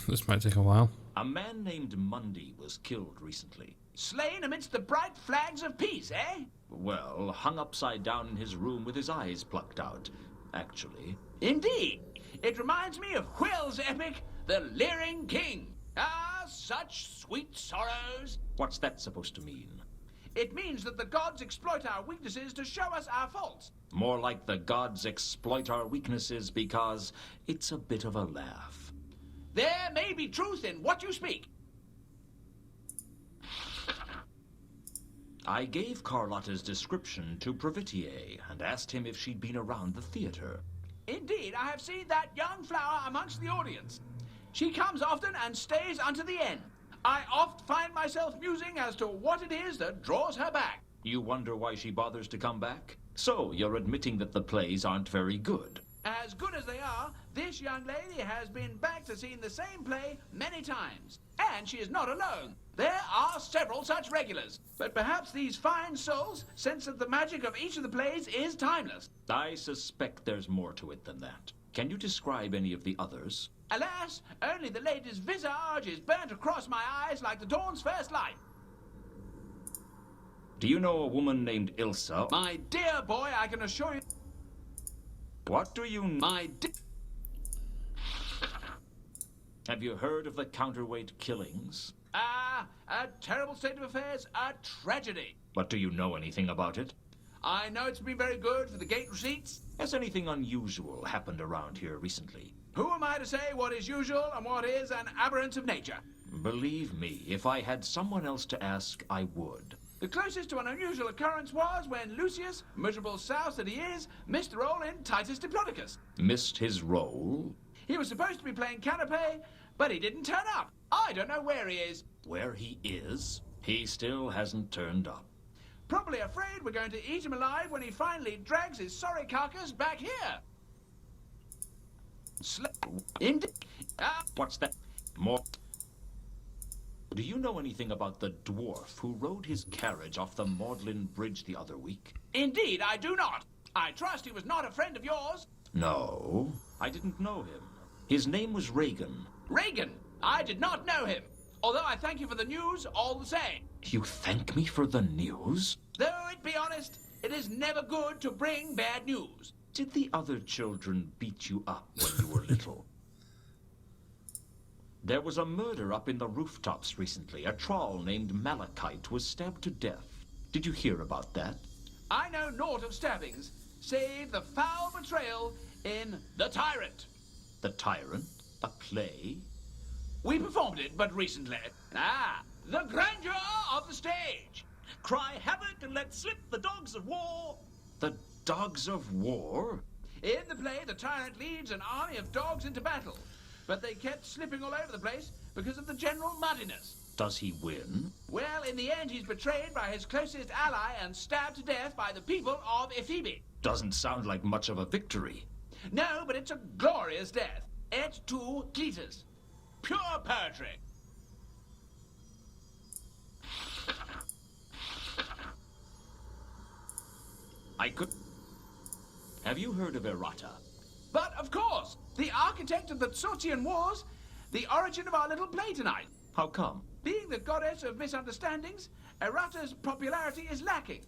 This might take a while. A man named Mundy was killed recently. Slain amidst the bright flags of peace, eh? Well, hung upside down in his room with his eyes plucked out, actually. Indeed. It reminds me of Will's epic, The Leering King. Ah, such sweet sorrows. What's that supposed to mean? It means that the gods exploit our weaknesses to show us our faults. More like the gods exploit our weaknesses because it's a bit of a laugh. There may be truth in what you speak. I gave Carlotta's description to Pravitier and asked him if she'd been around the theater. Indeed, I have seen that young flower amongst the audience. She comes often and stays unto the end. I oft find myself musing as to what it is that draws her back. You wonder why she bothers to come back? So you're admitting that the plays aren't very good. As good as they are, this young lady has been back to see the same play many times. And she is not alone. There are several such regulars. But perhaps these fine souls sense that the magic of each of the plays is timeless. I suspect there's more to it than that. Can you describe any of the others? Alas, only the lady's visage is burnt across my eyes like the dawn's first light. Do you know a woman named Ilsa? My dear boy, I can assure you... What do you... My Have you heard of the counterweight killings? A terrible state of affairs, a tragedy. But do you know anything about it? I know it's been very good for the gate receipts. Has anything unusual happened around here recently? Who am I to say what is usual and what is an aberrance of nature? Believe me, if I had someone else to ask, I would. The closest to an unusual occurrence was when Lucius, miserable souse that he is, missed a role in Titus Diplodocus. Missed his role? He was supposed to be playing Canapé, but he didn't turn up. I don't know where he is. Where he is? He still hasn't turned up. Probably afraid we're going to eat him alive when he finally drags his sorry carcass back here. What's that? More... Do you know anything about the dwarf who rode his carriage off the Magdalen Bridge the other week? Indeed, I do not. I trust he was not a friend of yours. No, I didn't know him. His name was Reagan. Reagan? I did not know him. Although I thank you for the news all the same. You thank me for the news? Though it be honest, it is never good to bring bad news. Did the other children beat you up when you were little? There was a murder up in the rooftops recently. A troll named Malachite was stabbed to death. Did you hear about that? I know naught of stabbings, save the foul betrayal in The Tyrant. The Tyrant? A play? We performed it but recently. The grandeur of the stage. Cry havoc and let slip the dogs of war. The dogs of war? In the play, the tyrant leads an army of dogs into battle. But they kept slipping all over the place because of the general muddiness. Does he win? Well, in the end, he's betrayed by his closest ally and stabbed to death by the people of Ephebi. Doesn't sound like much of a victory. No, but it's a glorious death. Et tu, Cletus. Pure poetry. I could... Have you heard of Errata? But, of course, the architect of the Tsortian Wars, the origin of our little play tonight. How come? Being the goddess of misunderstandings, Errata's popularity is lacking.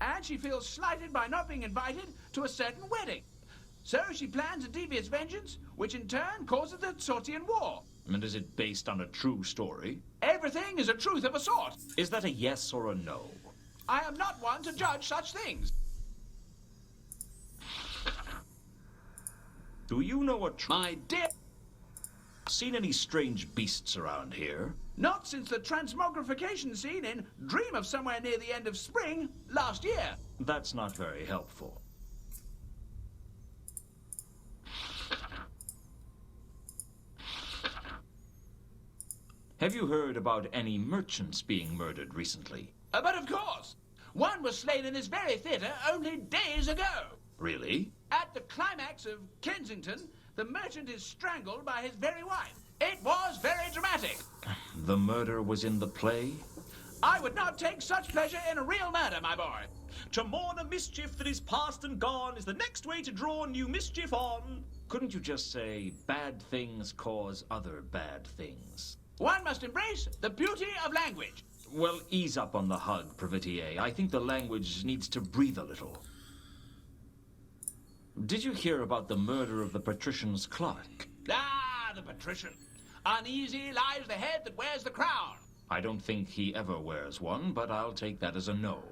And she feels slighted by not being invited to a certain wedding. So she plans a devious vengeance, which in turn causes the Tsortian War. And is it based on a true story? Everything is a truth of a sort. Is that a yes or a no? I am not one to judge such things. Do you know what... My dear... Seen any strange beasts around here? Not since the transmogrification scene in Dream of Somewhere Near the End of Spring last year. That's not very helpful. Have you heard about any merchants being murdered recently? But of course. One was slain in this very theatre only days ago. Really? At the climax of Kensington, the merchant is strangled by his very wife. It was very dramatic. The murder was in the play? I would not take such pleasure in a real murder, my boy. To mourn a mischief that is past and gone is the next way to draw new mischief on. Couldn't you just say, bad things cause other bad things? One must embrace the beauty of language. Well, ease up on the hug, Privetier. I think the language needs to breathe a little. Did you hear about the murder of the patrician's clerk? Ah, the patrician. Uneasy lies the head that wears the crown. I don't think he ever wears one, but I'll take that as a no.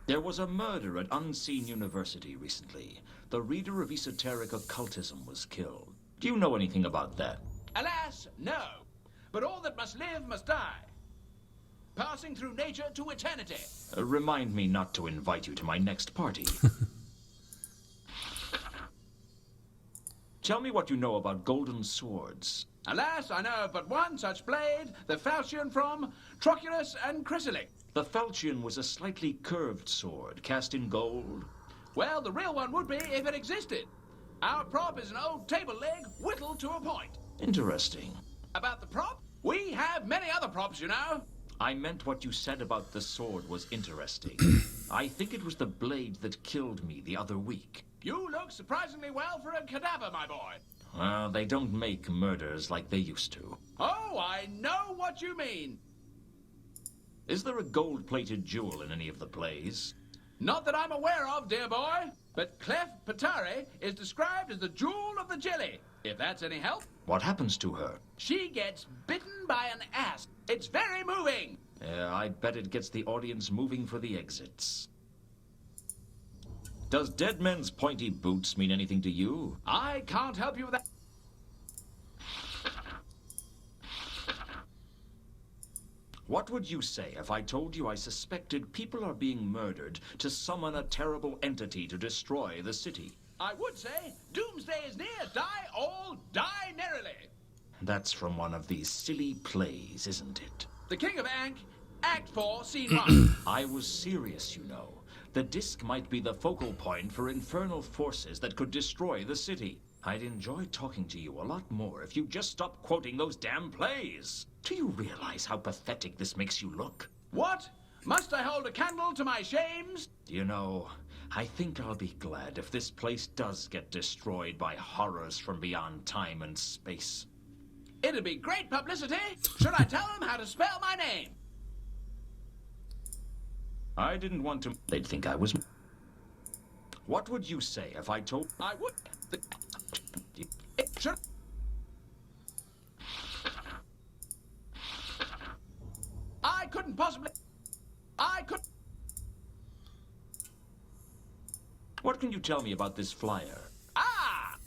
There was a murder at Unseen University recently. The reader of esoteric occultism was killed. Do you know anything about that? Alas, no. But all that must live must die. Passing through nature to eternity. Remind me not to invite you to my next party. Tell me what you know about golden swords. Alas, I know of but one such blade, the falchion from Troculus and Chrysalic. The falchion was a slightly curved sword, cast in gold. Well, the real one would be if it existed. Our prop is an old table leg whittled to a point. Interesting. About the prop? We have many other props, you know. I meant what you said about the sword was interesting. I think it was the blade that killed me the other week. You look surprisingly well for a cadaver, my boy. Well, they don't make murders like they used to. Oh, I know what you mean. Is there a gold-plated jewel in any of the plays? Not that I'm aware of, dear boy. But Clef Patari is described as the jewel of the jelly. If that's any help. What happens to her? She gets bitten by an asp. It's very moving. Yeah, I bet it gets the audience moving for the exits. Does dead men's pointy boots mean anything to you? I can't help you with that. What would you say if I told you I suspected people are being murdered to summon a terrible entity to destroy the city? I would say, doomsday is near. Die all, die merrily. That's from one of these silly plays, isn't it? The King of Ankh, Act 4, Scene 1. I was serious, you know. The disc might be the focal point for infernal forces that could destroy the city. I'd enjoy talking to you a lot more if you'd just stop quoting those damn plays. Do you realize how pathetic this makes you look? What? Must I hold a candle to my shames? You know, I think I'll be glad if this place does get destroyed by horrors from beyond time and space. It'd be great publicity. Should I tell them how to spell my name? I didn't want to... They'd think I was... What would you say if I told... I would... Should... I couldn't possibly... I could... What can you tell me about this flyer? Ah!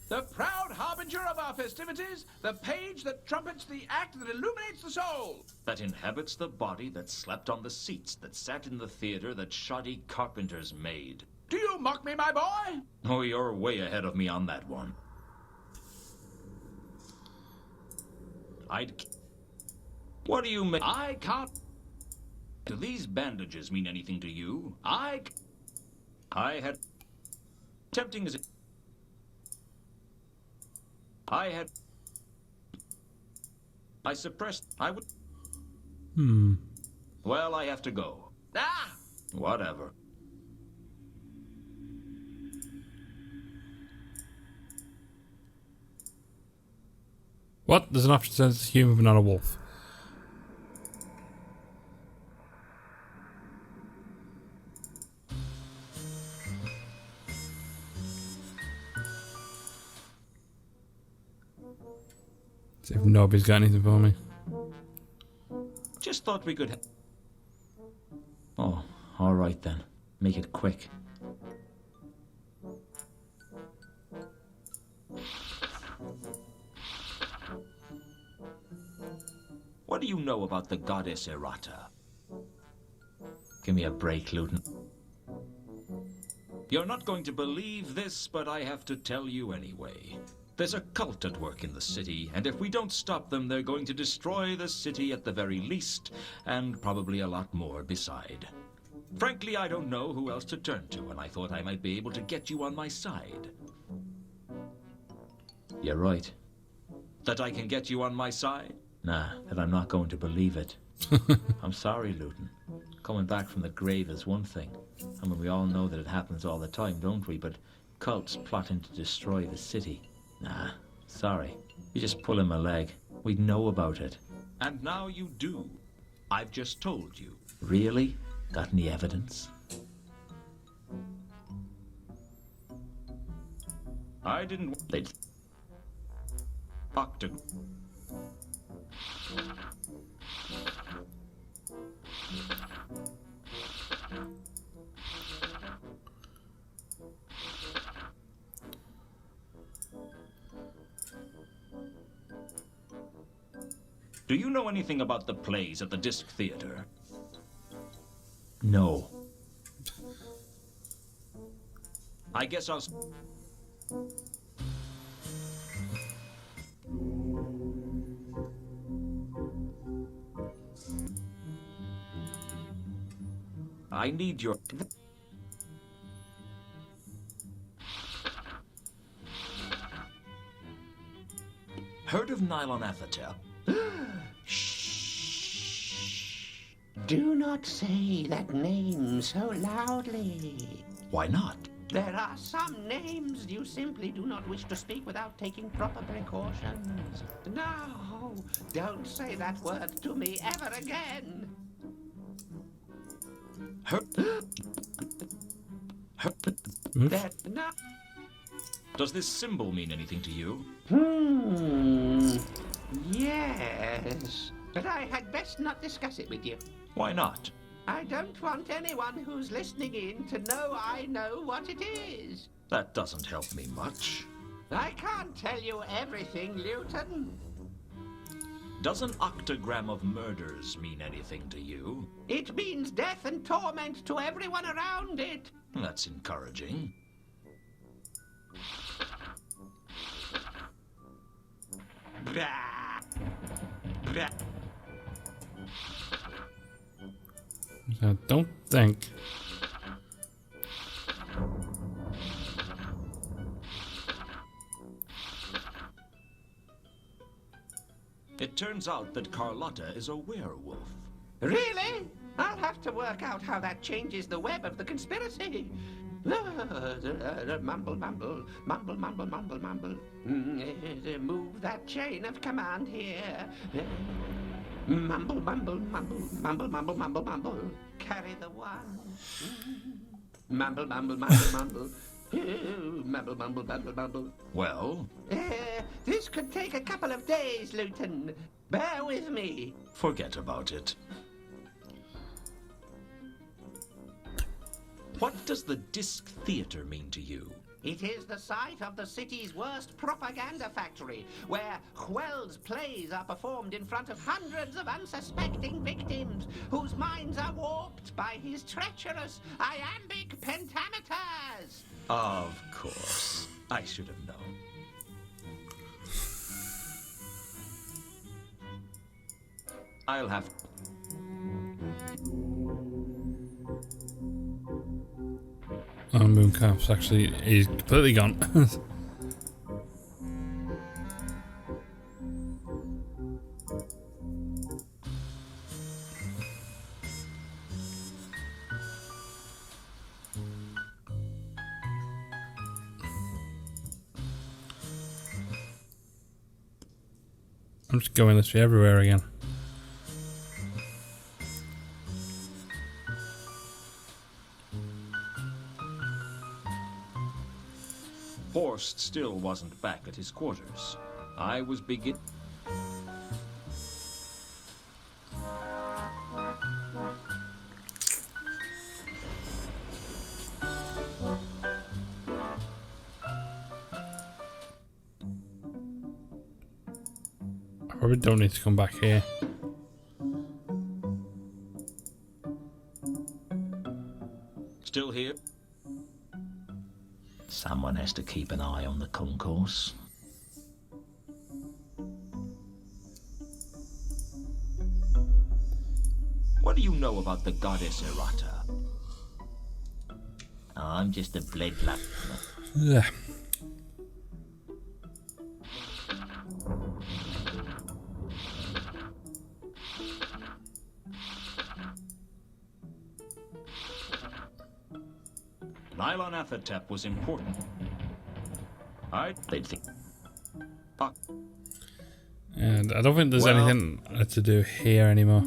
The proud harbinger of our festivities, the page that trumpets the act that illuminates the soul. That inhabits the body that slept on the seats that sat in the theater that shoddy carpenters made. Do you mock me, my boy? Oh, you're way ahead of me on that one. What do you mean? I can't... Do these bandages mean anything to you? I had... Tempting as it... I suppressed... I would... Well, I have to go. Ah! Whatever. What? There's an option that says human but not a wolf. See if nobody's got anything for me. Just thought we could... Oh, all right then. Make it quick. What do you know about the goddess Errata? Give me a break, Luton. You're not going to believe this, but I have to tell you anyway. There's a cult at work in the city, and if we don't stop them, they're going to destroy the city at the very least, and probably a lot more beside. Frankly, I don't know who else to turn to, and I thought I might be able to get you on my side. You're right. That I can get you on my side? Nah, that I'm not going to believe it. I'm sorry, Luton. Coming back from the grave is one thing. I mean, we all know that it happens all the time, don't we? But Cult's plotting to destroy the city. Nah, sorry. You're just pulling my leg. We'd know about it. And now you do. I've just told you. Really? Got any evidence? I didn't... They'd... Doctor... Do you know anything about the plays at the Disc Theater? No. I guess I'll... I need your... Heard of nylon athatep? Do not say that name so loudly. Why not? There are some names you simply do not wish to speak without taking proper precautions. No, don't say that word to me ever again. No. Does this symbol mean anything to you? Yes. But I had best not discuss it with you. Why not? I don't want anyone who's listening in to know I know what it is. That doesn't help me much. I can't tell you everything, Luton. Does an octagram of murders mean anything to you? It means death and torment to everyone around it. That's encouraging. Blah. Blah. I don't think. It turns out that Carlotta is a werewolf. Really? I'll have to work out how that changes the web of the conspiracy. Mumble, mumble, mumble, mumble, mumble, mumble. Move that chain of command here. Mumble, mumble, mumble, mumble, mumble, mumble, mumble. Carry the one. Mumble, mumble, mumble, mumble. Mumble, mumble, mumble, mumble. Well? This could take a couple of days, Luton. Bear with me. Forget about it. What does the Disc Theater mean to you? It is the site of the city's worst propaganda factory, where Hwell's plays are performed in front of hundreds of unsuspecting victims, whose minds are warped by his treacherous iambic pentameters. Of course. I should have known. I'll have... Oh, Mooncalf's actually, he's completely gone. I'm just going this way everywhere again. Horst still wasn't back at his quarters. I was begin... I probably don't need to come back here. Still here? Someone has to keep an eye on the concourse. What do you know about the goddess Errata? I'm just a bloodlust. Yeah. Nylon athatep was important. they'd think. And I don't think there's Well- anything to do here anymore.